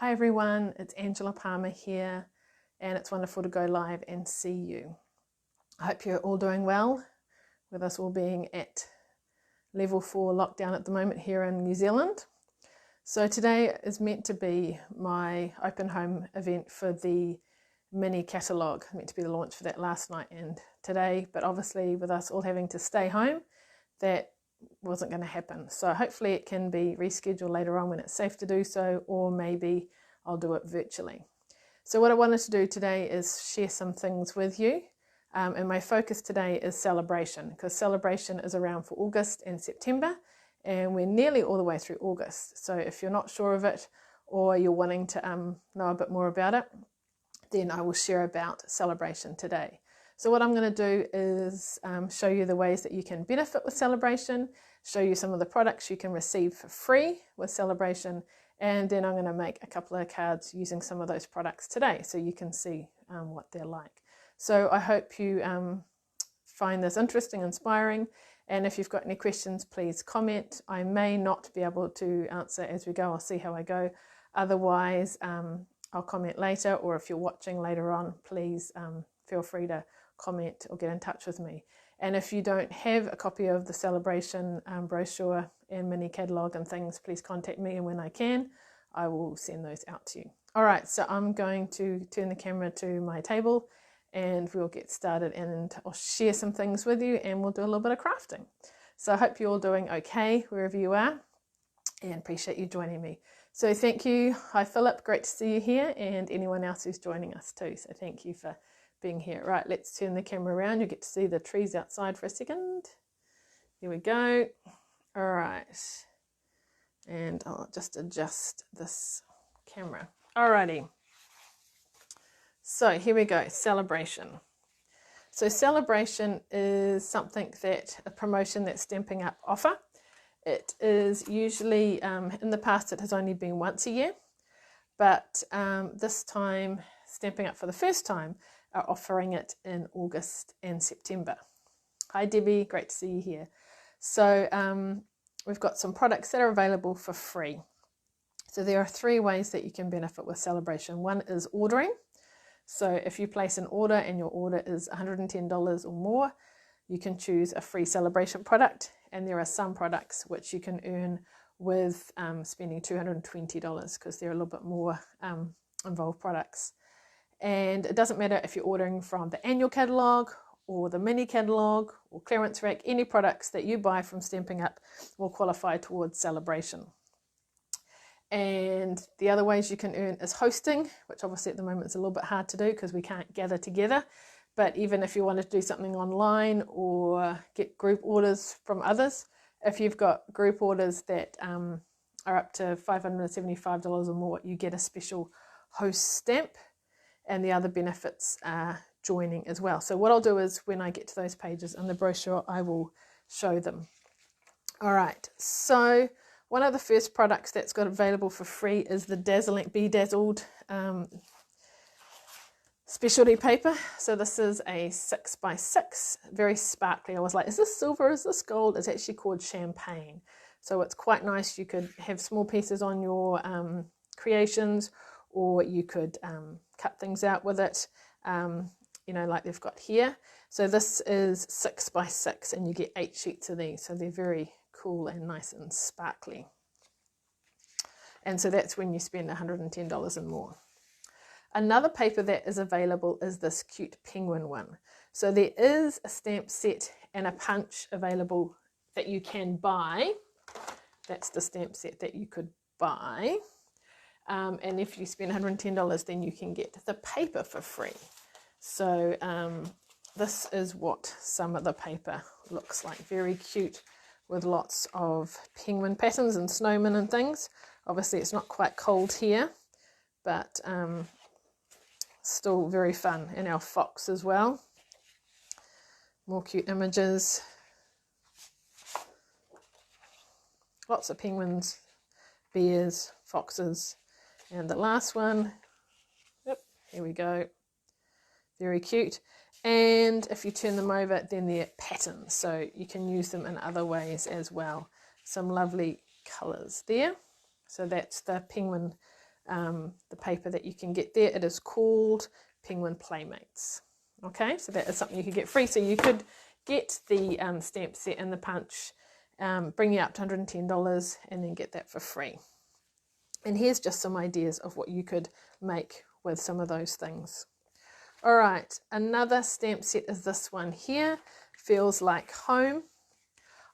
Hi everyone, it's Angela Palmer here, and it's wonderful to go live and see you. I hope you're all doing well, with us all being at level 4 lockdown at the moment here in New Zealand. So today is meant to be my open home event for the mini catalogue. Meant to be the launch for that last night and today, but obviously with us all having to stay home, that wasn't going to happen. So hopefully it can be rescheduled later on when it's safe to do so, or maybe I'll do it virtually. So what I wanted to do today is share some things with you, and my focus today is Sale-A-Bration, because Sale-A-Bration is around for August and September, and we're nearly all the way through August. So if you're not sure of it, or you're wanting to know a bit more about it, then I will share about Sale-A-Bration today. So what I'm going to do is show you the ways that you can benefit with Sale-A-Bration, show you some of the products you can receive for free with Sale-A-Bration, and then I'm going to make a couple of cards using some of those products today so you can see what they're like. So I hope you find this interesting, inspiring, and if you've got any questions, please comment. I may not be able to answer as we go. I'll see how I go. Otherwise, I'll comment later, or if you're watching later on, please feel free to comment or get in touch with me. And if you don't have a copy of the Sale-A-Bration brochure and mini catalogue and things, please contact me, and when I can, I will send those out to you. All right, so I'm going to turn the camera to my table and we'll get started, and I'll share some things with you and we'll do a little bit of crafting. So I hope you're all doing okay wherever you are, and appreciate you joining me. So thank you. Hi Philip, great to see you here, and anyone else who's joining us too. So thank you for being here. Right, let's turn the camera around. You get to see the trees outside for a second. Here we go. All right, and I'll just adjust this camera. Alrighty, so here we go. Sale-A-Bration. So Sale-A-Bration is something that a promotion that Stampin' Up offer. It is usually in the past it has only been once a year, but this time Stampin' Up for the first time are offering it in August and September. Hi Debbie, great to see you here. So we've got some products that are available for free. So there are 3 ways that you can benefit with Sale-A-Bration. One is ordering. So if you place an order and your order is $110 or more, you can choose a free Sale-A-Bration product, and there are some products which you can earn with spending $220 because they're a little bit more involved products. And it doesn't matter if you're ordering from the annual catalogue or the mini catalogue or clearance rack, any products that you buy from Stampin' Up will qualify towards Sale-A-Bration. And the other ways you can earn is hosting, which obviously at the moment is a little bit hard to do because we can't gather together. But even if you want to do something online or get group orders from others, if you've got group orders that are up to $575 or more, you get a special host stamp, and the other benefits are joining as well. So what I'll do is when I get to those pages in the brochure, I will show them. All right, so one of the first products that's got available for free is the Bedazzled specialty paper. So this is a 6x6, very sparkly. I was like, is this silver, is this gold? It's actually called champagne. So it's quite nice. You could have small pieces on your creations, or you could cut things out with it, you know, like they've got here. So this is 6x6, and you get 8 sheets of these. So they're very cool and nice and sparkly. And so that's when you spend $110 and more. Another paper that is available is this cute penguin one. So there is a stamp set and a punch available that you can buy. That's the stamp set that you could buy. And if you spend $110, then you can get the paper for free. So this is what some of the paper looks like. Very cute, with lots of penguin patterns and snowmen and things. Obviously it's not quite cold here, but still very fun. And our fox as well. More cute images. Lots of penguins, bears, foxes. And the last one, yep, here we go. Very cute. And if you turn them over, then they're patterns, so you can use them in other ways as well. Some lovely colours there. So that's the penguin the paper that you can get there. It is called Penguin Playmates. Okay, so that is something you could get free. So you could get the stamp set and the punch, bring you up to $110 and then get that for free. And here's just some ideas of what you could make with some of those things. All right, another stamp set is this one here, Feels Like Home.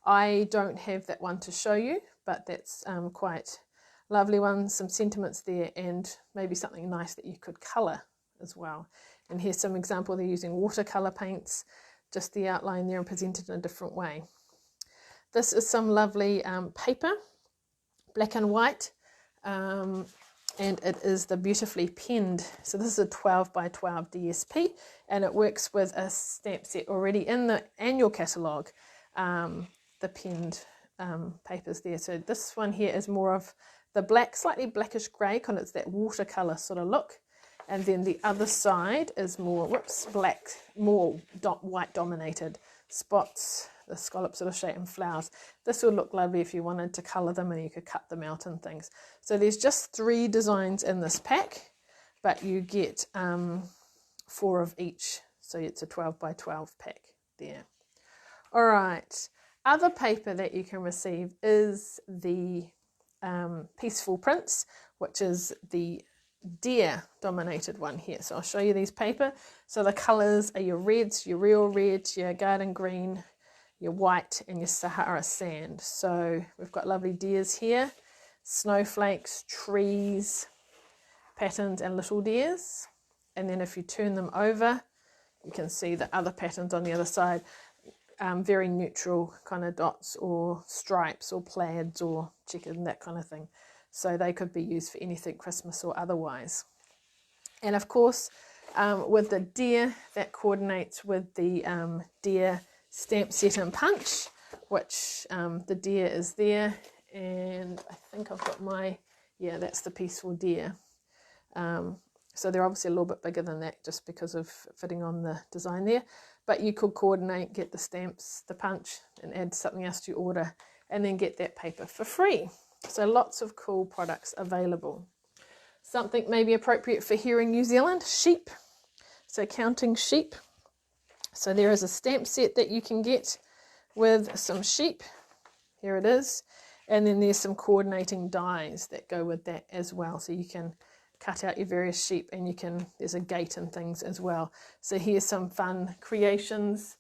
I don't have that one to show you, but that's quite lovely one, some sentiments there, and maybe something nice that you could colour as well. And here's some example, they're using watercolour paints, just the outline there and presented in a different way. This is some lovely paper, black and white, and it is the beautifully penned. So this is a 12 by 12 DSP, and it works with a stamp set already in the annual catalogue, the penned papers there. So this one here is more of the black, slightly blackish grey, kind of it's that watercolour sort of look. And then the other side is more, black, more white dominated spots, the scallop sort of shape and flowers. This would look lovely if you wanted to colour them, and you could cut them out and things. So there's just 3 designs in this pack, but you get 4 of each. So it's a 12 by 12 pack there. All right, other paper that you can receive is the Peaceful Prints, which is the deer dominated one here. So I'll show you these paper. So the colours are your reds, your real red, your garden green, your white, and your Sahara sand. So we've got lovely deers here, snowflakes, trees, patterns, and little deers. And then if you turn them over, you can see the other patterns on the other side, very neutral kind of dots or stripes or plaids or checkered and that kind of thing. So they could be used for anything Christmas or otherwise. And of course, with the deer, that coordinates with the deer stamp set and punch, which the deer is there. And I think I've got my, yeah, that's the Peaceful Deer. So they're obviously a little bit bigger than that just because of fitting on the design there. But you could coordinate, get the stamps, the punch, and add something else to your order, and then get that paper for free. So lots of cool products available. Something maybe appropriate for here in New Zealand, sheep. So counting sheep. So there is a stamp set that you can get with some sheep. Here it is. And then there's some coordinating dies that go with that as well. So you can cut out your various sheep, and you can, there's a gate and things as well. So here's some fun creations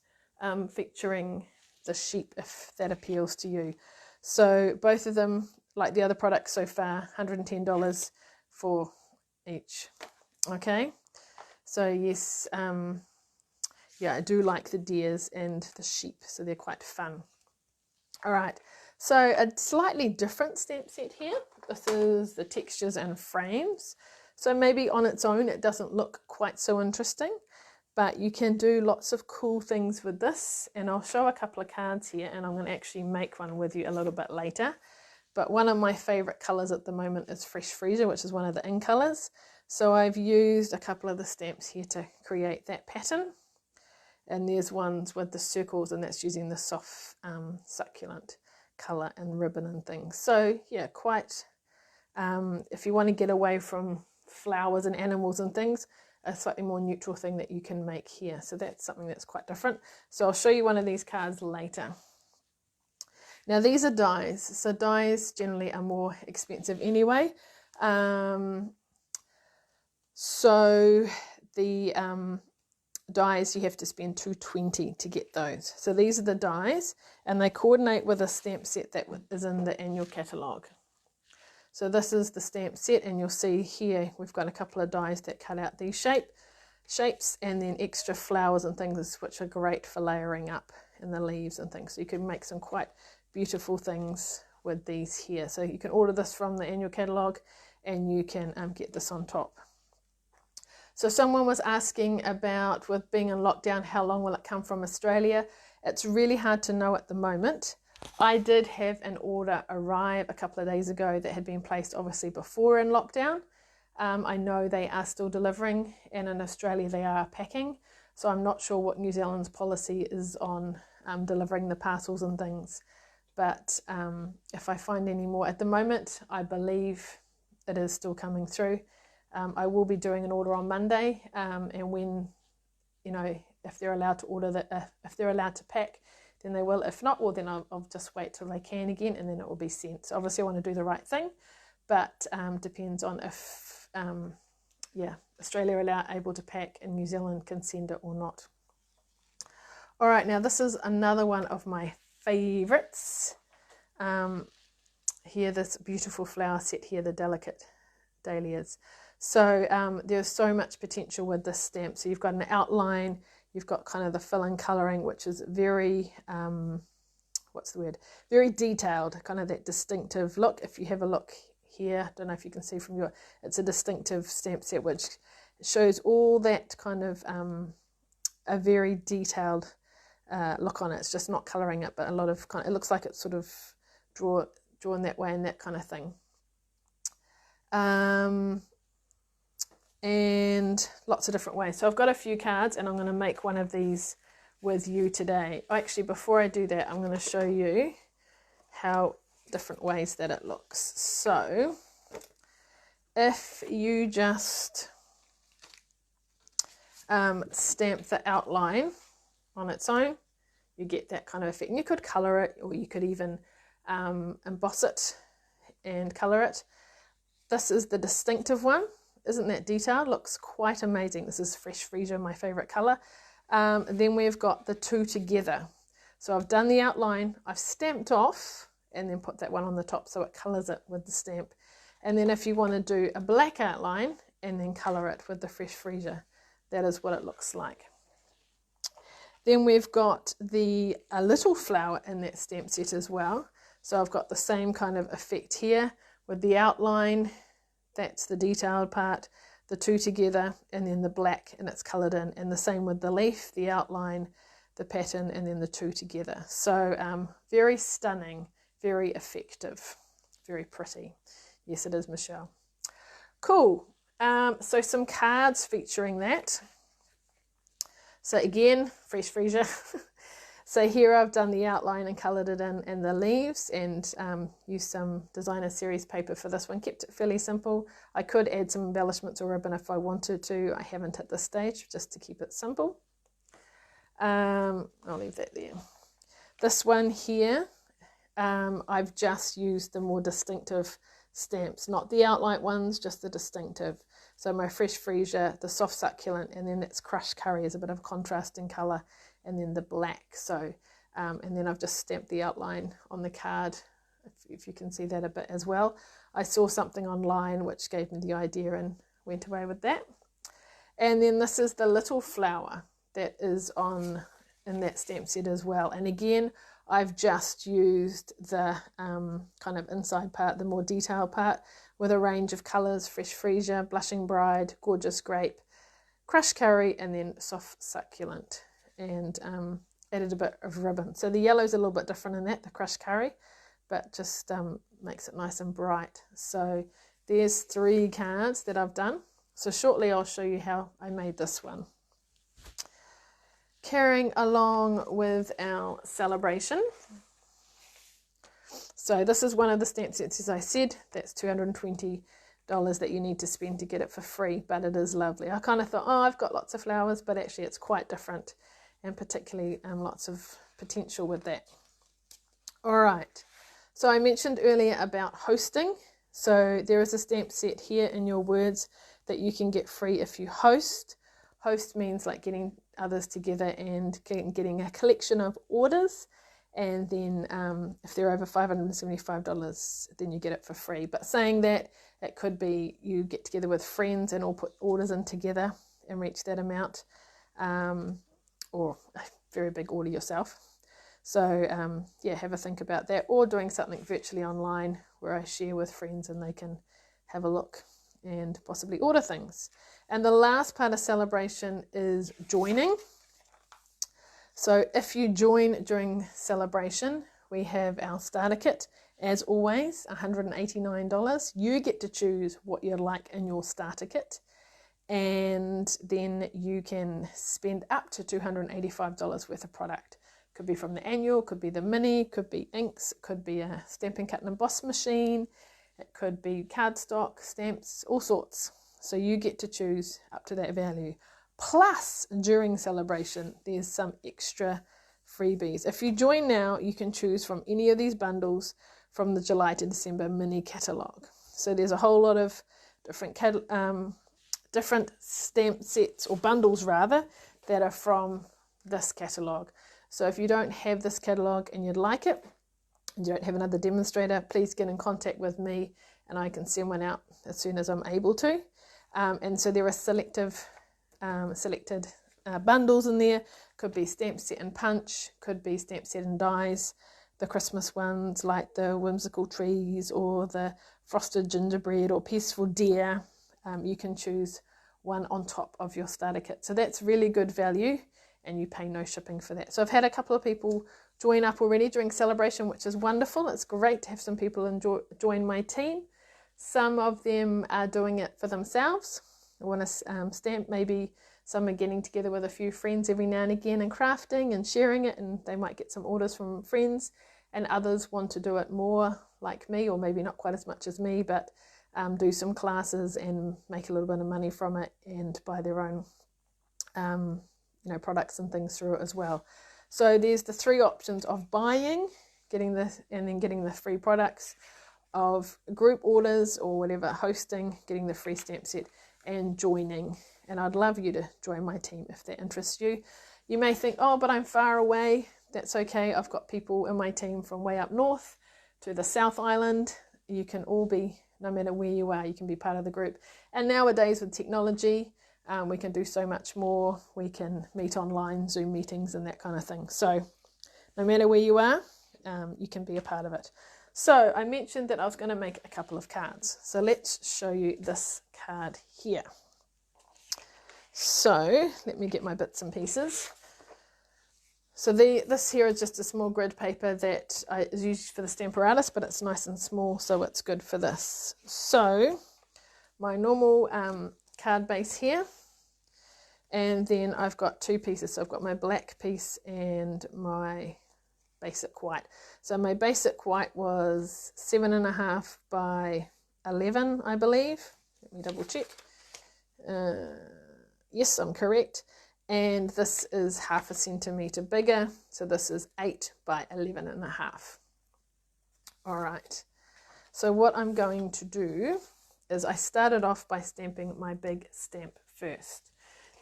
featuring the sheep, if that appeals to you. So both of them, like the other products so far, $110 for each. Okay, so yes, yeah, I do like the deers and the sheep, so they're quite fun. All right, so a slightly different stamp set here. This is the textures and frames. So maybe on its own it doesn't look quite so interesting, but you can do lots of cool things with this. And I'll show a couple of cards here, and I'm going to actually make one with you a little bit later. But one of my favorite colors at the moment is Fresh Freesia, which is one of the in colors. So I've used a couple of the stamps here to create that pattern. And there's ones with the circles, and that's using the soft succulent color and ribbon and things. So yeah, quite, if you want to get away from flowers and animals and things, a slightly more neutral thing that you can make here. So that's something that's quite different. So I'll show you one of these cards later. Now these are dies. So dies generally are more expensive anyway. So the dies, you have to spend $220 to get those. So these are the dies, and they coordinate with a stamp set that is in the annual catalogue. So this is the stamp set, and you'll see here we've got a couple of dies that cut out these shapes, and then extra flowers and things, which are great for layering up in the leaves and things. So you can make some quite beautiful things with these here. So you can order this from the annual catalogue, and you can get this on top. So someone was asking about, with being in lockdown, how long will it come from Australia? It's really hard to know at the moment. I did have an order arrive a couple of days ago that had been placed obviously before in lockdown. I know they are still delivering, and in Australia they are packing. So I'm not sure what New Zealand's policy is on delivering the parcels and things. But if I find any more, at the moment I believe it is still coming through. I will be doing an order on Monday, and when, you know, if they're allowed to order that, if they're allowed to pack, then they will. If not, well, then I'll just wait till they can again, and then it will be sent. So obviously I want to do the right thing, but depends on if, yeah, Australia are able to pack and New Zealand can send it or not. All right, now this is another one of my favorites. Here, this beautiful flower set here, the Delicate Dahlias. So there's so much potential with this stamp. So you've got an outline, you've got kind of the fill-in colouring, which is very, what's the word? Very detailed, kind of that distinctive look. If you have a look here, I don't know if you can see from your, it's a distinctive stamp set which shows all that kind of a very detailed look on it. It's just not colouring it, but a lot of kind of, it looks like it's sort of drawn that way and that kind of thing. And lots of different ways. So I've got a few cards and I'm going to make one of these with you today. Actually, before I do that, I'm going to show you how different ways that it looks. So if you just stamp the outline on its own, you get that kind of effect. And you could colour it, or you could even emboss it and colour it. This is the distinctive one. Isn't that detailed? Looks quite amazing. This is Fresh Freesia, my favourite colour. Then we've got the two together. So I've done the outline, I've stamped off, and then put that one on the top so it colours it with the stamp. And then if you want to do a black outline and then colour it with the Fresh Freesia, that is what it looks like. Then we've got a little flower in that stamp set as well. So I've got the same kind of effect here with the outline. That's the detailed part, the two together, and then the black, and it's coloured in. And the same with the leaf, the outline, the pattern, and then the two together. So very stunning, very effective, very pretty. Yes, it is, Michelle. Cool. So some cards featuring that. So again, Fresh Freesia. So here I've done the outline and coloured it in, and the leaves, and used some designer series paper for this one. Kept it fairly simple. I could add some embellishments or ribbon if I wanted to. I haven't at this stage, just to keep it simple. I'll leave that there. This one here, I've just used the more distinctive stamps, not the outline ones, just the distinctive. So my Fresh Freesia, the soft succulent, and then it's crushed curry is a bit of contrast in colour, and then the black. So and then I've just stamped the outline on the card, if you can see that a bit as well. I saw something online which gave me the idea and went away with that. And then this is the little flower that is in that stamp set as well. And again, I've just used the kind of inside part, the more detailed part, with a range of colours: Fresh Freesia, Blushing Bride, Gorgeous Grape, Crushed Curry, and then Soft Succulent. And added a bit of ribbon. So the yellow's a little bit different in that, the Crushed Curry, but just makes it nice and bright. So there's 3 cards that I've done. So shortly I'll show you how I made this one. Carrying along with our Sale-A-Bration. So this is one of the stamp sets, as I said. That's $220 that you need to spend to get it for free, but it is lovely. I kind of thought, oh, I've got lots of flowers, but actually it's quite different, and particularly lots of potential with that. All right, so I mentioned earlier about hosting. So there is a stamp set here in your words that you can get free if you host. Host means like getting others together and getting a collection of orders, and then if they're over $575, then you get it for free. But saying that, it could be you get together with friends and all put orders in together and reach that amount, or a very big order yourself. So yeah, have a think about that, or doing something virtually online where I share with friends and they can have a look and possibly order things. And the last part of Sale-A-Bration is joining. So if you join during Sale-A-Bration, we have our starter kit, as always, $189. You get to choose what you'd like in your starter kit, and then you can spend up to $285 worth of product. Could be from the annual, could be the mini, could be inks, could be a stamping, cut and emboss machine, It could be cardstock, stamps, all sorts. So you get to choose up to that value. Plus, during celebration, there's some extra freebies. If you join now, you can choose from any of these bundles from the July to December mini catalogue. So there's a whole lot of different stamp sets, or bundles rather, that are from this catalogue. So if you don't have this catalogue and you'd like it, and you don't have another demonstrator, please get in contact with me and I can send one out as soon as I'm able to. And so there are selected bundles in there. Could be stamp set and punch, could be stamp set and dies, the Christmas ones like the whimsical trees or the frosted gingerbread or peaceful deer. You can choose one on top of your starter kit. So that's really good value and you pay no shipping for that. So I've had a couple of people join up already during celebration, which is wonderful. It's great to have some people join my team. Some of them are doing it for themselves. They want to stamp. Maybe some are getting together with a few friends every now and again and crafting and sharing it, and they might get some orders from friends. And others want to do it more like me, or maybe not quite as much as me, but do some classes and make a little bit of money from it and buy their own products and things through it as well. So there's the three options of buying, getting this, and then getting the free products, of group orders or whatever, hosting, getting the free stamp set, and joining. And I'd love you to join my team if that interests you. You may think, oh, but I'm far away. That's okay. I've got people in my team from way up north to the South Island. You can all be, no matter where you are, you can be part of the group. And nowadays with technology, we can do so much more. We can meet online, Zoom meetings and that kind of thing. So no matter where you are, you can be a part of it. So I mentioned that I was going to make a couple of cards. So let's show you this card here. So let me get my bits and pieces. So this here is just a small grid paper that is used for the Stamparatus, but it's nice and small, so it's good for this. So my normal card base here, and then I've got two pieces. So I've got my black piece and my basic white. So my basic white was 7.5 by 11, I believe. Let me double check. Yes, I'm correct. And this is 0.5 centimetre bigger. So this is 8 by 11.5. All right. So what I'm going to do is I started off by stamping my big stamp first.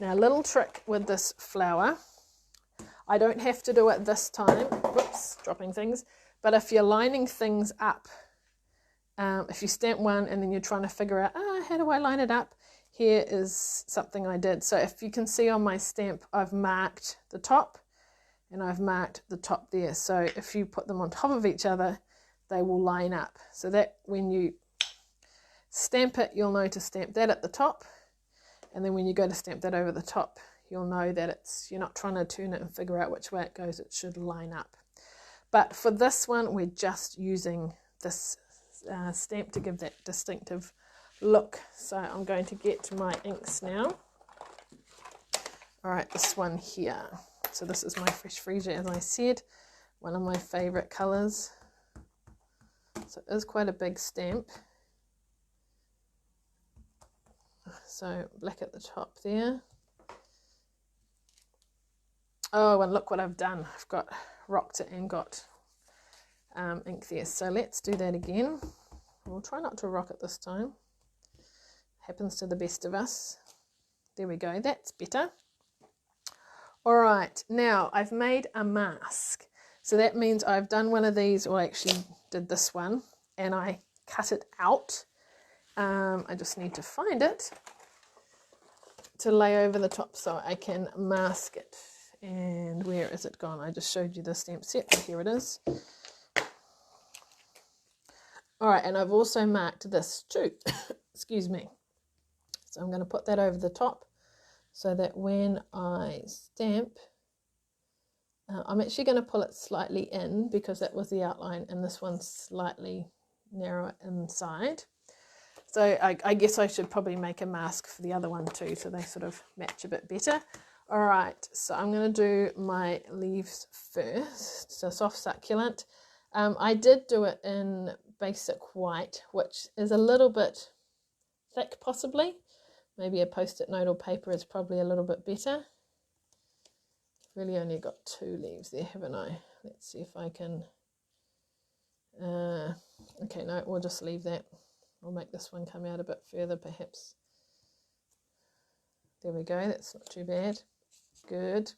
Now, a little trick with this flower, I don't have to do it this time. Whoops, dropping things. But if you're lining things up, if you stamp one and then you're trying to figure out, how do I line it up? Here is something I did. So if you can see on my stamp, I've marked the top and I've marked the top there. So if you put them on top of each other, they will line up. So that when you stamp it, you'll know to stamp that at the top. And then when you go to stamp that over the top, you'll know that you're not trying to turn it and figure out which way it goes. It should line up. But for this one, we're just using this stamp to give that distinctive look. So I'm going to get my inks now. All right, this one here. So this is my Fresh Freesia, as I said, one of my favorite colors. So it is quite a big stamp. So black at the top there. Oh, and look what I've done. I've got rocked it and got ink there. So let's do that again. We'll try not to rock it this time. Happens to the best of us. There we go. That's better. All right. Now I've made a mask. So that means I've done one of these, or I actually did this one, and I cut it out. I just need to find it to lay over the top so I can mask it. And where is it gone? I just showed you the stamp set. Here it is. All right, and I've also marked this too. Excuse me. So I'm going to put that over the top so that when I stamp, I'm actually going to pull it slightly in because that was the outline, and this one's slightly narrower inside. So I guess I should probably make a mask for the other one too, so they sort of match a bit better. All right, so I'm going to do my leaves first. So soft succulent. I did do it in basic white, which is a little bit thick possibly. Maybe a post-it note or paper is probably a little bit better. Really only got 2 leaves there, haven't I? Let's see if I can... okay, no, we'll just leave that. I'll make this one come out a bit further perhaps. There we go, that's not too bad. Good.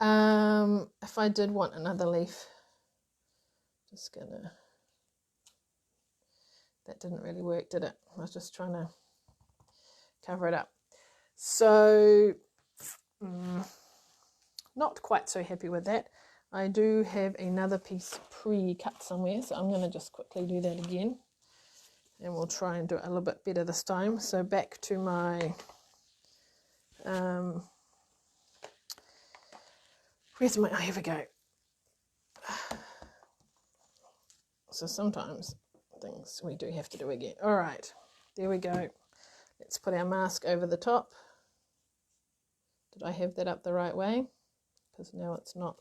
If I did want another leaf, just gonna... That didn't really work, did it? I was just trying to cover it up. So, not quite so happy with that. I do have another piece pre-cut somewhere, so I'm going to just quickly do that again. And we'll try and do it a little bit better this time. So back to my... where's my... Oh, here we go. So sometimes things we do have to do again. All right, there we go. Let's put our mask over the top. Did I have that up the right way? Because now it's not.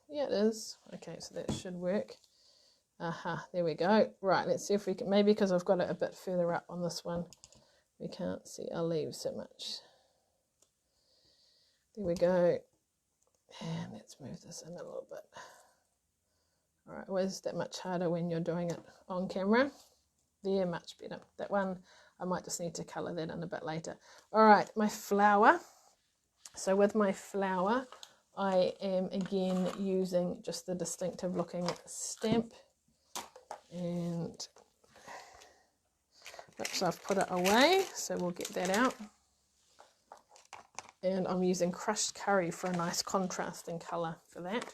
Yeah, it is. Okay, so that should work. Aha, there we go. Right, let's see if we can, maybe because I've got it a bit further up on this one, we can't see our leaves so much. There we go. And let's move this in a little bit. All right, where's that much harder when you're doing it on camera? There, much better. That one, I might just need to colour that in a bit later. All right, my flower. So with my flower, I am again using just the distinctive looking stamp. And oops, I've put it away, so we'll get that out. And I'm using crushed curry for a nice contrasting colour for that.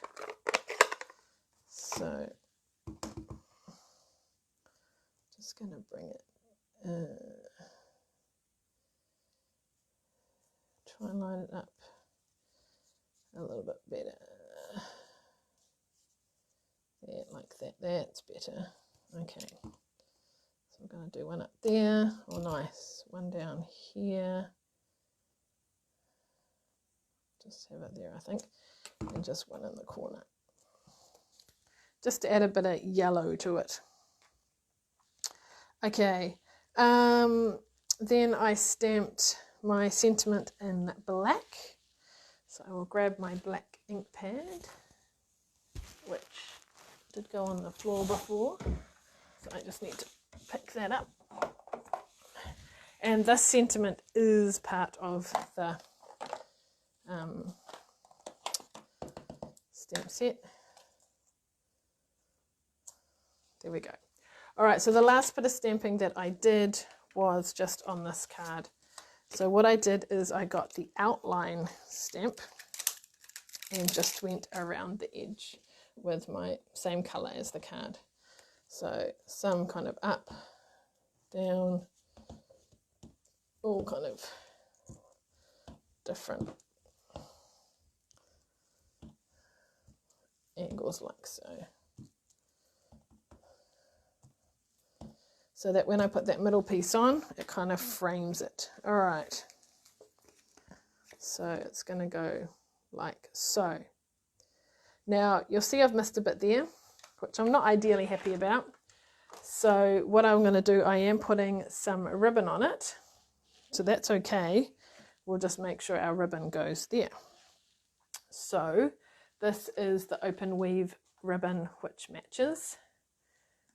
So just going to bring it, try and line it up a little bit better. Yeah, like that, that's better. Okay, so I'm going to do one up there. Oh, nice. One down here. Just have it there, I think. And just one in the corner. Just to add a bit of yellow to it. Okay, then I stamped my sentiment in black. So I will grab my black ink pad, which did go on the floor before. So I just need to pick that up. And this sentiment is part of the stamp set. There we go. All right, so the last bit of stamping that I did was just on this card. So what I did is I got the outline stamp and just went around the edge with my same color as the card. So some kind of up, down, all kind of different angles like so. So that when I put that middle piece on, it kind of frames it. All right. So it's going to go like so. Now you'll see I've missed a bit there, which I'm not ideally happy about. So what I'm going to do, I am putting some ribbon on it. So that's okay. We'll just make sure our ribbon goes there. So this is the open weave ribbon which matches,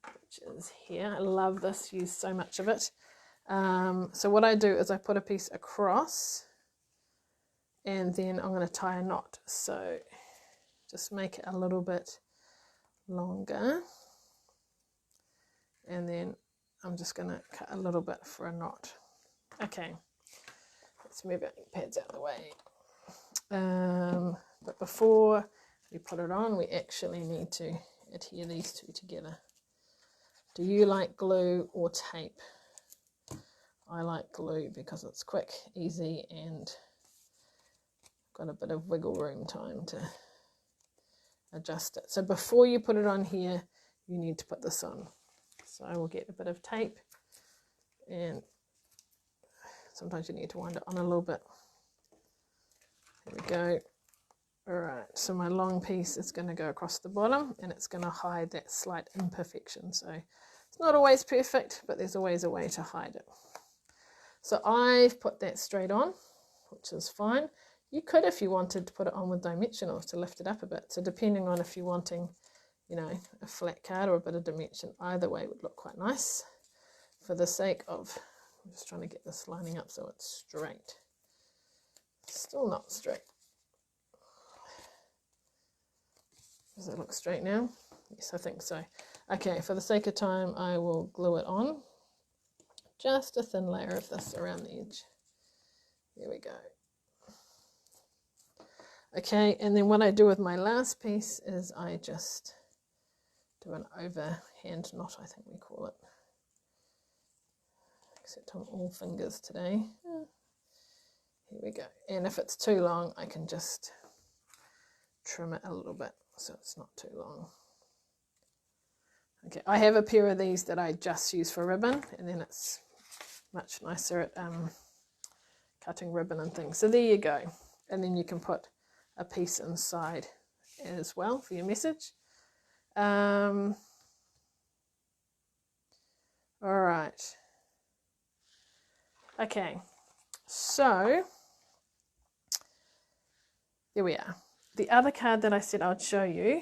which is here. I love this, use so much of it. So what I do is I put a piece across and then I'm going to tie a knot. So just make it a little bit longer. And then I'm just going to cut a little bit for a knot. Okay, let's move our ink pads out of the way. But before we put it on, we actually need to adhere these two together. Do you like glue or tape? I like glue because it's quick, easy, and got a bit of wiggle room time to adjust it. So before you put it on here, you need to put this on. So I will get a bit of tape, and sometimes you need to wind it on a little bit. There we go. All right, so my long piece is going to go across the bottom and it's going to hide that slight imperfection. So it's not always perfect, but there's always a way to hide it. So I've put that straight on, which is fine. You could, if you wanted, to put it on with dimensionals to lift it up a bit. So depending on if you're wanting, you know, a flat card or a bit of dimension, either way would look quite nice. For the sake of, I'm just trying to get this lining up so it's straight. Still not straight. Does it look straight now? Yes, I think so. Okay, for the sake of time, I will glue it on. Just a thin layer of this around the edge. There we go. Okay, and then what I do with my last piece is I just do an overhand knot, I think we call it. Except I'm all fingers today. Here we go. And if it's too long, I can just trim it a little bit so it's not too long. Okay, I have a pair of these that I just use for ribbon, and then it's much nicer at cutting ribbon and things. So there you go. And then you can put a piece inside as well for your message. All right. Okay, so there we are. The other card that I said I'd show you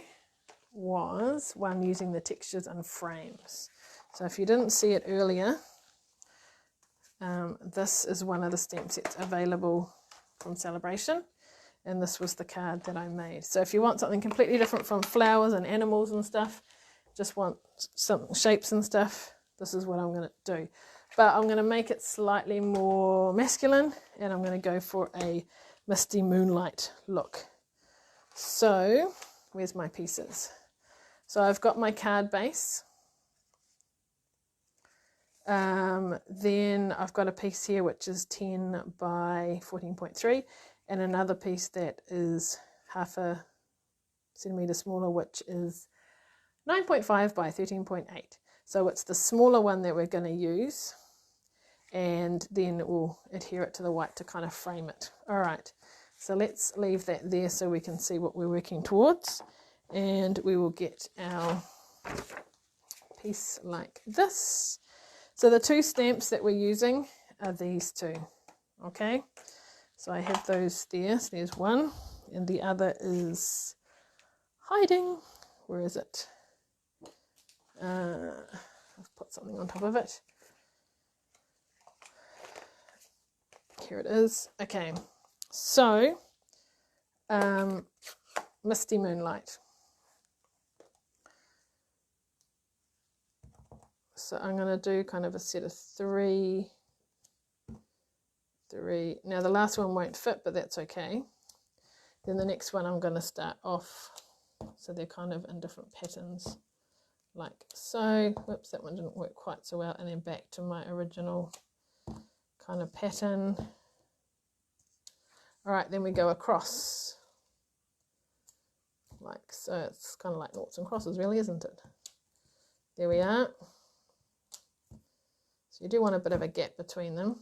was one using the textures and frames. So if you didn't see it earlier, this is one of the stamp sets available from Sale-A-Bration, and this was the card that I made. So if you want something completely different from flowers and animals and stuff, just want some shapes and stuff, this is what I'm going to do. But I'm going to make it slightly more masculine, and I'm going to go for a misty moonlight look. So where's my pieces? So I've got my card base. Then I've got a piece here which is 10 by 14.3, and another piece that is half a centimetre smaller, which is 9.5 by 13.8. So it's the smaller one that we're going to use, and then we'll adhere it to the white to kind of frame it. All right, so let's leave that there so we can see what we're working towards, and we will get our piece like this. So the two stamps that we're using are these two, okay? So I have those there. So there's one, and the other is hiding. Where is it? I've put something on top of it. Here it is. Okay, so Misty Moonlight. So I'm going to do kind of a set of three. Now the last one won't fit, but that's okay. Then the next one I'm going to start off, so they're kind of in different patterns, like so. Whoops, that one didn't work quite so well. And then back to my original kind of pattern. All right, then we go across, like so. It's kind of like noughts and crosses, really, isn't it? There we are. So you do want a bit of a gap between them.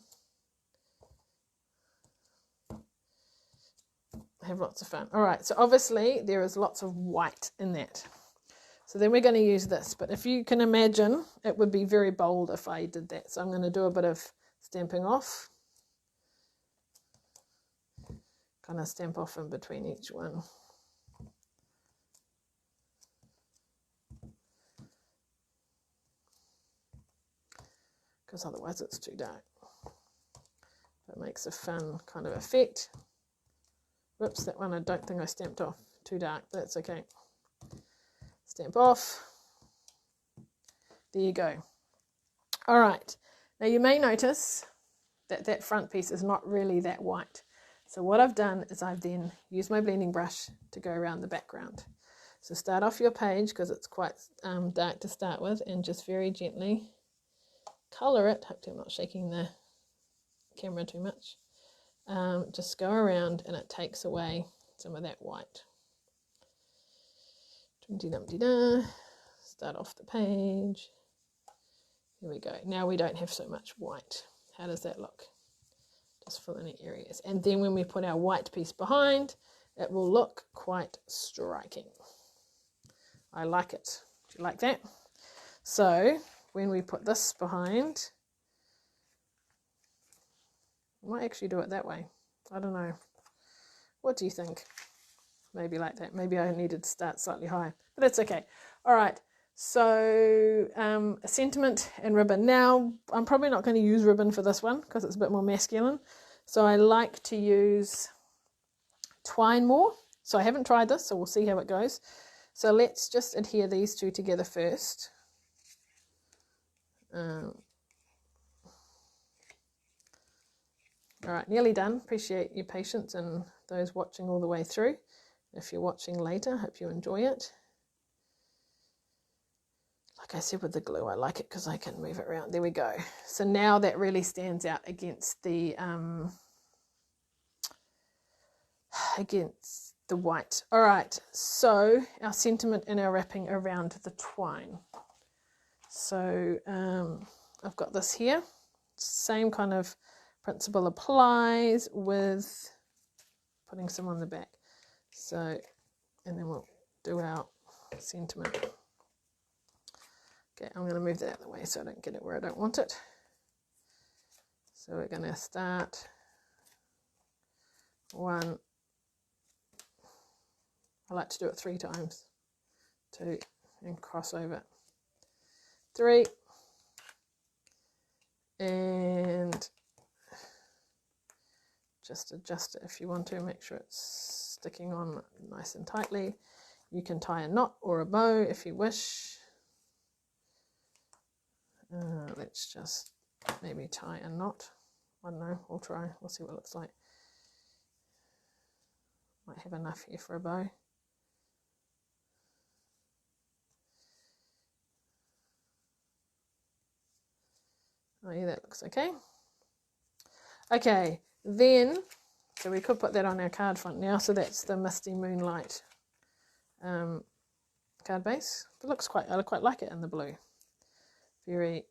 Have lots of fun. All right, so obviously there is lots of white in that. So then we're going to use this, but if you can imagine, it would be very bold if I did that. So I'm going to do a bit of stamping off. Kind of stamp off in between each one. Because otherwise it's too dark. It makes a fun kind of effect. Whoops, that one I don't think I stamped off. Too dark, that's okay. Stamp off. There you go. All right, now you may notice that that front piece is not really that white. So what I've done is I've then used my blending brush to go around the background. So start off your page, because it's quite dark to start with, and just very gently colour it. Hopefully I'm not shaking the camera too much. Just go around and it takes away some of that white. Start off the page. Here we go. Now we don't have so much white. How does that look? Just fill in the areas. And then when we put our white piece behind, it will look quite striking. I like it. Do you like that? So when we put this behind, I might actually do it that way. I don't know. What do you think? Maybe like that. Maybe I needed to start slightly higher, but it's okay. All right. So a sentiment and ribbon. Now, I'm probably not going to use ribbon for this one because it's a bit more masculine. So I like to use twine more. So I haven't tried this, so we'll see how it goes. So let's just adhere these two together first. All right, nearly done. Appreciate your patience and those watching all the way through. If you're watching later, hope you enjoy it. Like I said with the glue, I like it because I can move it around. There we go. So now that really stands out against the white. All right, so our sentiment and our wrapping around the twine. So I've got this here. Same kind of principle applies with putting some on the back. So, and then we'll do our sentiment. Okay, I'm going to move that out of the way so I don't get it where I don't want it. So we're going to start one. I like to do it 3 times. 2 and cross over. 3 and just adjust it if you want to. Make sure it's sticking on nice and tightly. You can tie a knot or a bow if you wish. Let's just maybe tie a knot. I don't know, we'll try. We'll see what it looks like. Might have enough here for a bow. Oh yeah, that looks okay. Okay, then, so we could put that on our card front now. So that's the Misty Moonlight card base. It looks I quite like it in the blue. Very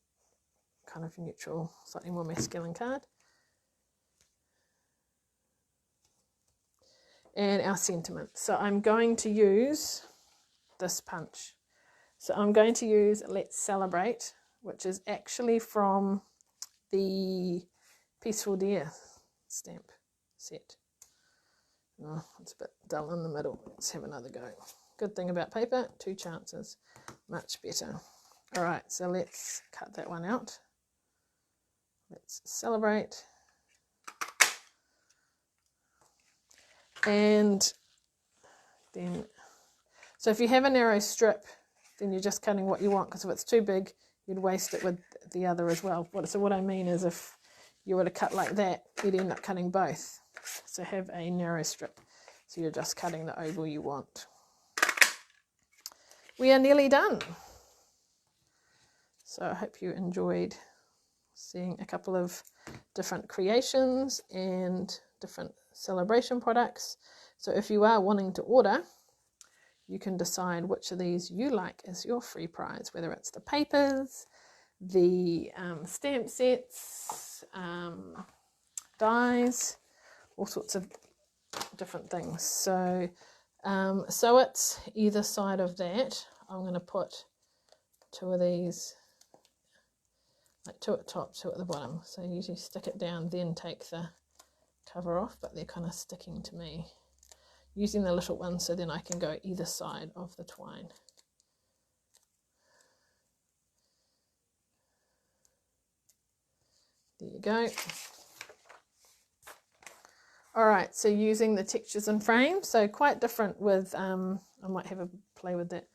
kind of neutral, slightly more masculine card. And our sentiment. So I'm going to use this punch. So I'm going to use Let's Celebrate, which is actually from the Peaceful Deer stamp set. Oh, it's a bit dull in the middle. Let's have another go. Good thing about paper, 2 chances. Much better. All right, so let's cut that one out. Let's celebrate. And then, so if you have a narrow strip, then you're just cutting what you want, because if it's too big, you'd waste it with the other as well. So what I mean is if you were to cut like that, you'd end up cutting both. So have a narrow strip. So you're just cutting the oval you want. We are nearly done. So I hope you enjoyed seeing a couple of different creations and different Sale-A-Bration products. So if you are wanting to order, you can decide which of these you like as your free prize, whether it's the papers, the stamp sets, dies, all sorts of different things. So so it's either side of that. I'm going to put 2 of these, like 2 at the top, 2 at the bottom. So you usually stick it down, then take the cover off, but they're kind of sticking to me. Using the little one so then I can go either side of the twine. There you go. All right, so using the textures and frames, so quite different with, I might have a play with that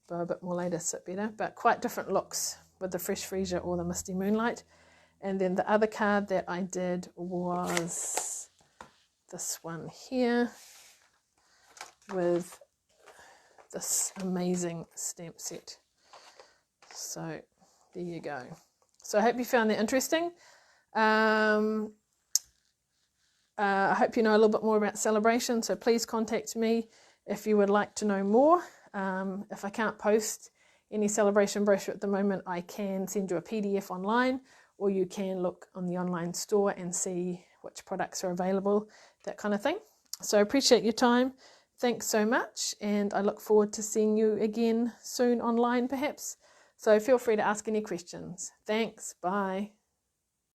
bow a bit more later, sit better, but quite different looks with the Fresh Freesia or the Misty Moonlight. And then the other card that I did was this one here with this amazing stamp set. So there you go. So I hope you found that interesting. I hope you know a little bit more about Sale-A-Bration, so please contact me if you would like to know more. If I can't post any Sale-A-Bration brochure at the moment, I can send you a PDF online, or you can look on the online store and see which products are available, that kind of thing. So I appreciate your time. Thanks so much, and I look forward to seeing you again soon online perhaps. So feel free to ask any questions. Thanks. Bye.